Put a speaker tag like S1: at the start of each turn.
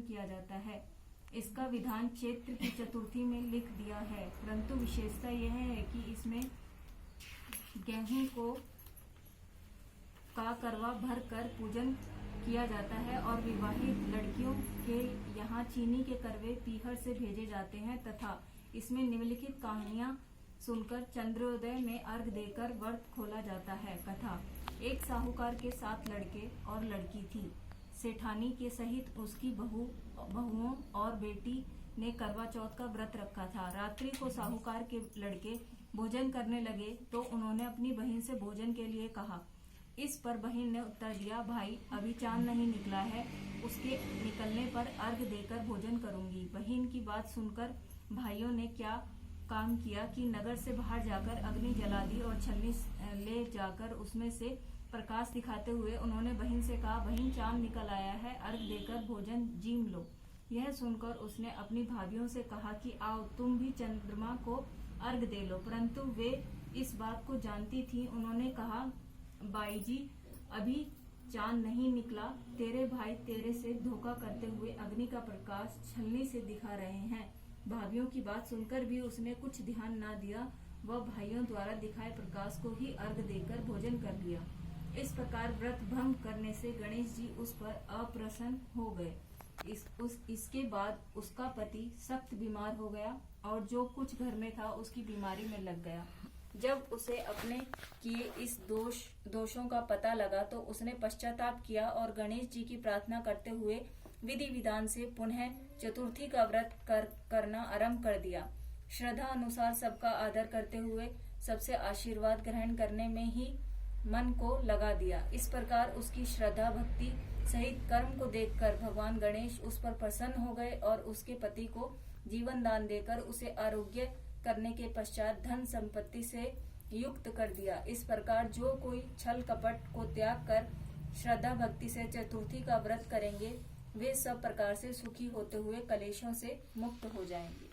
S1: किया जाता है। इसका विधान चैत्र की चतुर्थी में लिख दिया है, परंतु विशेषता यह है कि इसमें गेहूं का करवा भर कर पूजन किया जाता है और विवाहित लड़कियों के यहाँ चीनी के करवे पीहर से भेजे जाते हैं तथा इसमें निम्नलिखित कहानियां सुनकर चंद्रोदय में अर्घ देकर व्रत खोला जाता है। कथा। एक साहूकार के 7 लड़के और लड़की थी। सेठानी के सहित उसकी बहुओं और बेटी ने करवा चौथ का व्रत रखा था। रात्रि को साहूकार के लड़के भोजन करने लगे तो उन्होंने अपनी बहन से भोजन के लिए कहा। इस पर बहन ने उत्तर दिया, भाई अभी चांद नहीं निकला है, उसके निकलने पर अर्घ देकर भोजन करूंगी। बहन की बात सुनकर भाइयों ने क्या काम किया कि नगर से बाहर जाकर अग्नि जला दी और छलनी ले जाकर उसमें से प्रकाश दिखाते हुए उन्होंने बहन से कहा, बहन चांद निकल आया है, अर्घ देकर भोजन जीम लो। यह सुनकर उसने अपनी भाभियों से कहा कि आओ तुम भी चंद्रमा को अर्घ दे लो, परंतु वे इस बात को जानती थी। उन्होंने कहा, बाई जी अभी चांद नहीं निकला, तेरे भाई तेरे से धोखा करते हुए अग्नि का प्रकाश छलनी से दिखा रहे हैं। भाभियों की बात सुनकर भी उसने कुछ ध्यान न दिया, वह भाइयों द्वारा दिखाए प्रकाश को ही अर्घ देकर भोजन कर लिया। इस प्रकार व्रत भंग करने से गणेश जी उस पर अप्रसन्न हो गए। इसके बाद उसका पति सख्त बीमार हो गया और जो कुछ घर में था उसकी बीमारी में लग गया। जब उसे अपने किए इस दोषों का पता लगा तो उसने पश्चाताप किया और गणेश जी की प्रार्थना करते हुए विधि विधान से पुनः चतुर्थी का व्रत करना आरंभ कर दिया। श्रद्धा अनुसार सबका आदर करते हुए सबसे आशीर्वाद ग्रहण करने में ही मन को लगा दिया। इस प्रकार उसकी श्रद्धा भक्ति सहित कर्म को देखकर भगवान गणेश उस पर प्रसन्न हो गए और उसके पति को जीवन दान देकर उसे आरोग्य करने के पश्चात धन संपत्ति से युक्त कर दिया। इस प्रकार जो कोई छल कपट को त्याग कर श्रद्धा भक्ति से चतुर्थी का व्रत करेंगे वे सब प्रकार से सुखी होते हुए कलेशों से मुक्त हो जाएंगे।